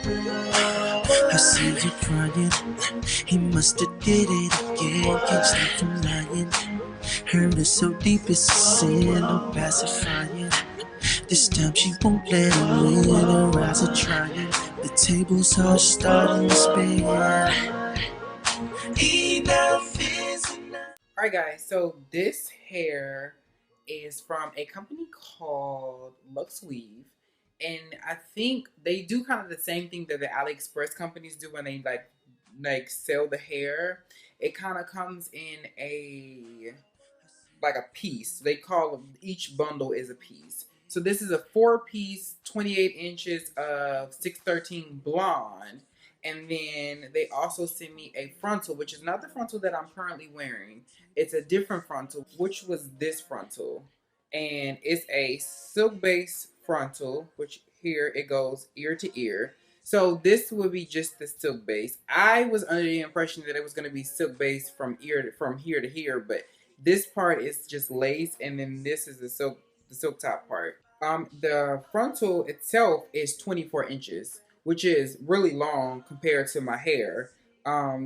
I see you crying. He must have did it again. Can't stop from lying. Hurt is so deep, it's a sin. No pacifying. This time she won't let him win. Her eyes are trying. The tables are starting to spin. Enough is enough. Alright guys, so this hair is from a company called Lux Weave. And I think they do kind of the same thing that the AliExpress companies do when they like sell the hair. It kind of comes in a like a piece. They call them, each bundle is a piece. So this is a 4-piece, 28 inches of 613 blonde. And then they also sent me a frontal, which is not the frontal that I'm currently wearing. It's a different frontal, which was this frontal. And it's a Silkbase frontal, which here it goes ear to ear. So this would be just the Silkbase. I was under the impression that it was going to be Silkbase from here to here, but this part is just lace, and then this is the silk top part. The frontal itself is 24 inches, which is really long compared to my hair.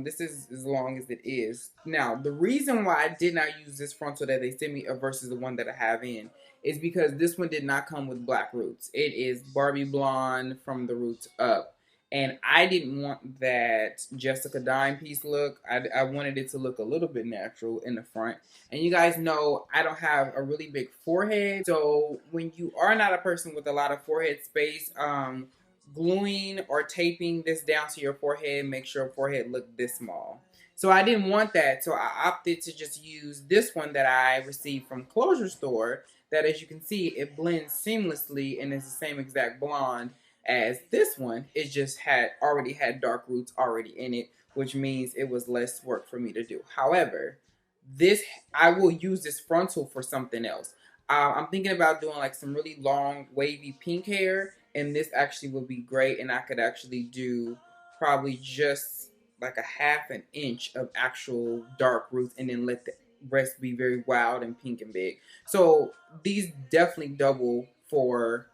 This is as long as it is. Now, the reason why I did not use this frontal that they sent me versus the one that I have in is because this one did not come with black roots. It is Barbie blonde from the roots up. And I didn't want that Jessica Dime piece look. I wanted it to look a little bit natural in the front. And you guys know I don't have a really big forehead. So when you are not a person with a lot of forehead space, gluing or taping this down to your forehead makes your forehead look this small. So I didn't want that. So I opted to just use this one that I received from Closure Store. That, as you can see, it blends seamlessly and is the same exact blonde as this one. It just already had dark roots already in it, which means it was less work for me to do. However, I will use this frontal for something else. I'm thinking about doing like some really long wavy pink hair, and this actually would be great, and I could actually do probably just like a half an inch of actual dark roots and then let the rest be very wild and pink and big. So these definitely double for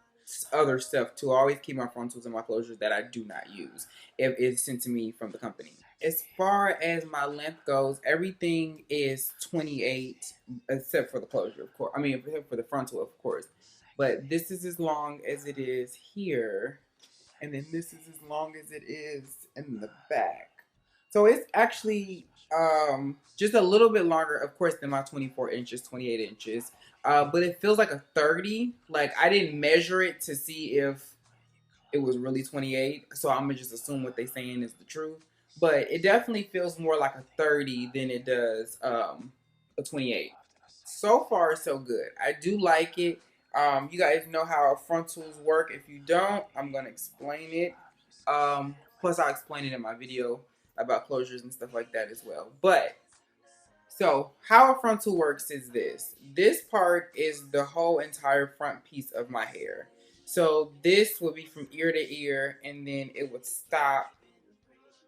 other stuff too. I always keep my frontals and my closures that I do not use if it's sent to me from the company. As far as my length goes, everything is 28 except for the closure, of course. I mean, except for the frontal, of course. But this is as long as it is here, and then this is as long as it is in the back. So it's actually just a little bit longer, of course, than my 24 inches, 28 inches. But it feels like a 30. Like, I didn't measure it to see if it was really 28. So I'm going to just assume what they're saying is the truth. But it definitely feels more like a 30 than it does a 28. So far, so good. I do like it. You guys know how frontals work. If you don't, I'm going to explain it. Plus, I'll explain it in my video about closures and stuff like that as well. But so how a frontal works is this. This part is the whole entire front piece of my hair. So this would be from ear to ear, and then it would stop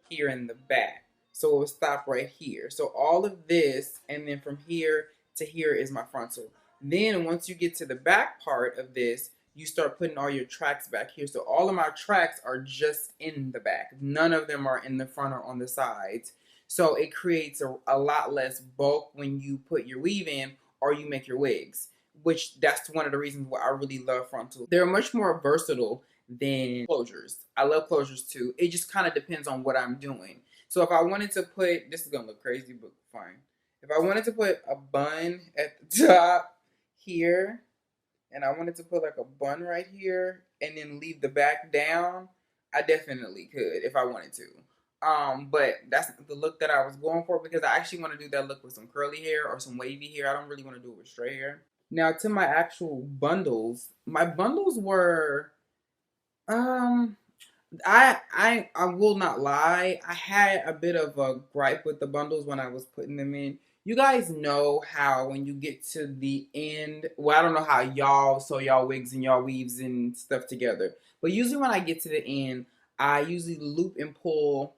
here in the back. So it would stop right here. So all of this, and then from here to here is my frontal. Then once you get to the back part of this, you start putting all your tracks back here. So all of my tracks are just in the back. None of them are in the front or on the sides. So it creates a lot less bulk when you put your weave in or you make your wigs, which that's one of the reasons why I really love frontals. They're much more versatile than closures. I love closures too. It just kind of depends on what I'm doing. So if I wanted to put, this is going to look crazy, but fine. If I wanted to put a bun at the top here, and I wanted to put like a bun right here and then leave the back down, I definitely could if I wanted to. But that's the look that I was going for because I actually want to do that look with some curly hair or some wavy hair. I don't really want to do it with straight hair. Now to my actual bundles. My bundles were I will not lie. I had a bit of a gripe with the bundles when I was putting them in. You guys know how when you get to the end, well, I don't know how y'all sew y'all wigs and y'all weaves and stuff together. But usually when I get to the end, I usually loop and pull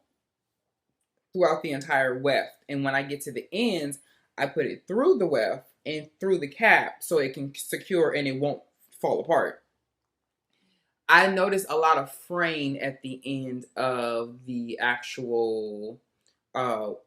throughout the entire weft. And when I get to the ends, I put it through the weft and through the cap so it can secure and it won't fall apart. I noticed a lot of fraying at the end of the actual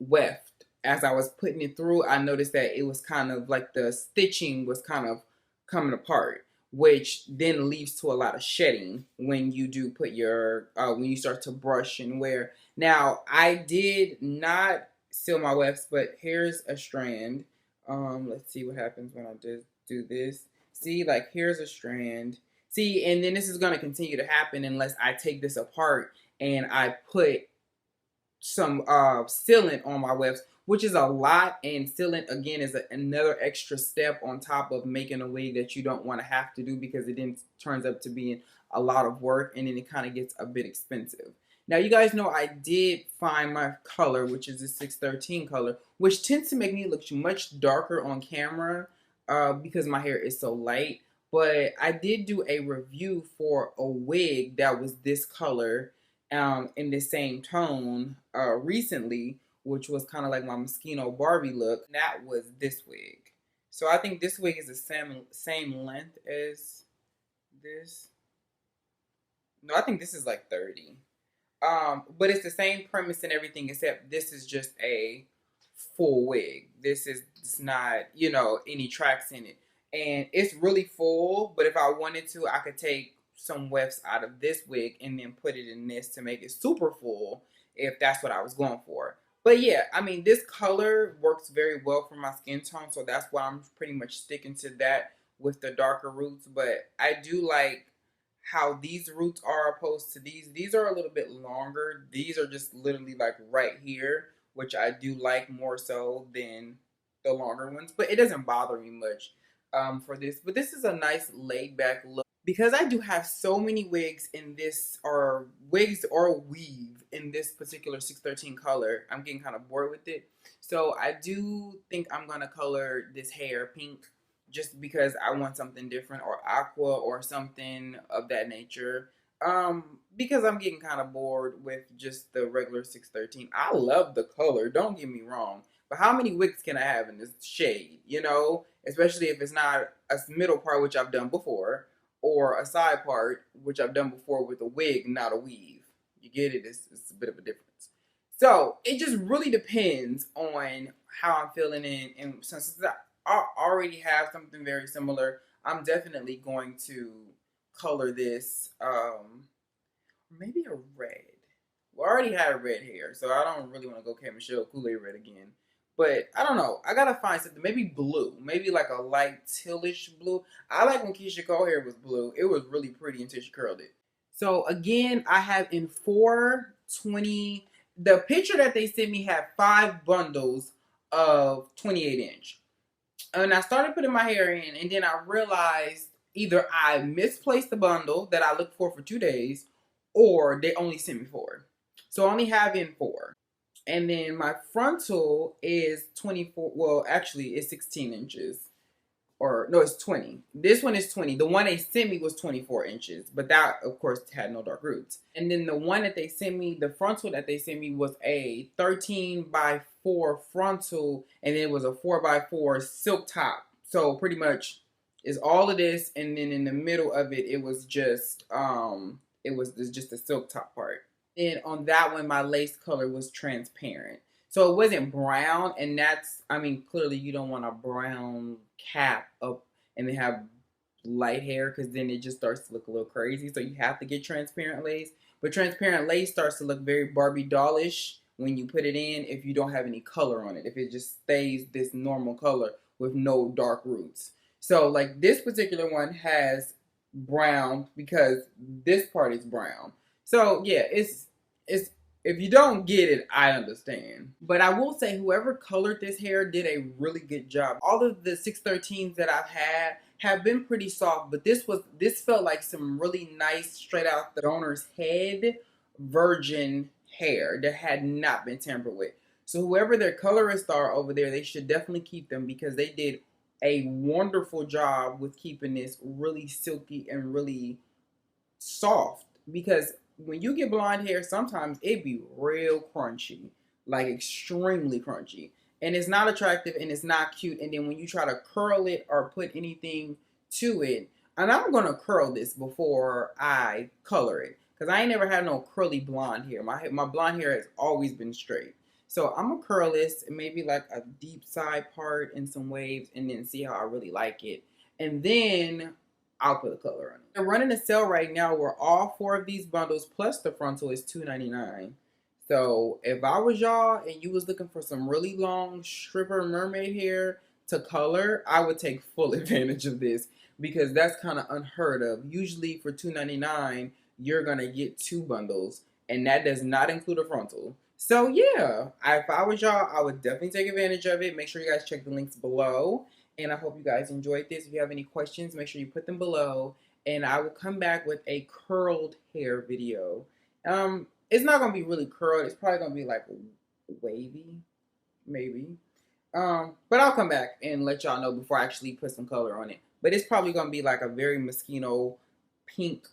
weft. As I was putting it through, I noticed that it was kind of like the stitching was kind of coming apart, which then leads to a lot of shedding when you do put your when you start to brush and wear. Now, I did not seal my wefts, but here's a strand. Let's see what happens when I just do this. See, like here's a strand. See, and then this is going to continue to happen unless I take this apart and I put some sealant on my wefts, which is a lot. And sealant again is another extra step on top of making a wig that you don't want to have to do, because it then turns up to being a lot of work, and then it kind of gets a bit expensive. Now, you guys know I did find my color, which is the 613 color, which tends to make me look much darker on camera because my hair is so light. But I did do a review for a wig that was this color in the same tone recently, which was kind of like my Moschino Barbie look. That was this wig. So I think this wig is the same length as this. No, I think this is like 30. But it's the same premise and everything, except this is just a full wig. This is it's not, you know, any tracks in it. And it's really full, but if I wanted to, I could take some wefts out of this wig and then put it in this to make it super full if that's what I was going for. But yeah, I mean, this color works very well for my skin tone, so that's why I'm pretty much sticking to that with the darker roots. But I do like how these roots are opposed to these. These are a little bit longer. These are just literally like right here, which I do like more so than the longer ones. But it doesn't bother me much for this. But this is a nice laid back look. Because I do have so many wigs in this, or wigs or weave in this particular 613 color, I'm getting kind of bored with it. So I do think I'm going to color this hair pink, just because I want something different, or aqua or something of that nature. Because I'm getting kind of bored with just the regular 613. I love the color, don't get me wrong. But how many wigs can I have in this shade, you know? Especially if it's not a middle part, which I've done before, or a side part, which I've done before with a wig, not a weave. You get it? It's a bit of a difference. So it just really depends on how I'm feeling. And since I already have something very similar, I'm definitely going to color this maybe a red. Well, I already had a red hair, so I don't really want to go K Michelle Kool-Aid red again. But I don't know. I gotta find something. Maybe blue. Maybe like a light tealish blue. I like when Keisha Cole hair was blue. It was really pretty until she curled it. So again, I have in 420. The picture that they sent me had 5 bundles of 28-inch. And I started putting my hair in, and then I realized either I misplaced the bundle that I looked for 2 days, or they only sent me 4. So I only have in 4. And then my frontal is 24. Well, actually, it's 16 inches. Or, no, it's 20. This one is 20. The one they sent me was 24 inches. But that, of course, had no dark roots. And then the one that they sent me, the frontal that they sent me was a 13x4 frontal. And then it was a 4x4 silk top. So pretty much is all of this. And then in the middle of it, it was just a silk top part. And on that one, my lace color was transparent. So it wasn't brown, and that's, I mean, clearly you don't want a brown cap up and then have light hair, because then it just starts to look a little crazy. So you have to get transparent lace. But transparent lace starts to look very Barbie dollish when you put it in if you don't have any color on it. If it just stays this normal color with no dark roots. So like this particular one has brown because this part is brown. So yeah, it's if you don't get it, I understand. But I will say whoever colored this hair did a really good job. All of the 613s that I've had have been pretty soft, but this felt like some really nice straight out the donor's head virgin hair that had not been tampered with. So whoever their colorists are over there, they should definitely keep them, because they did a wonderful job with keeping this really silky and really soft. Because when you get blonde hair, sometimes it be real crunchy, like extremely crunchy, and it's not attractive and it's not cute. And then when you try to curl it or put anything to it, And I'm gonna curl this before I color it, because I ain't never had no curly blonde hair. My blonde hair has always been straight. So I'm gonna curl this, maybe like a deep side part and some waves, and then see how I really like it. And then I'll put a color on it. They're running a sale right now where all 4 of these bundles plus the frontal is $2.99. So if I was y'all and you was looking for some really long stripper mermaid hair to color, I would take full advantage of this, because that's kind of unheard of. Usually for $2.99, you're gonna get 2 bundles, and that does not include a frontal. So yeah, if I was y'all, I would definitely take advantage of it. Make sure you guys check the links below. And I hope you guys enjoyed this. If you have any questions, make sure you put them below. And I will come back with a curled hair video. It's not gonna be really curled. It's probably gonna be like wavy, maybe. But I'll come back and let y'all know before I actually put some color on it. But it's probably gonna be like a very mosquito pink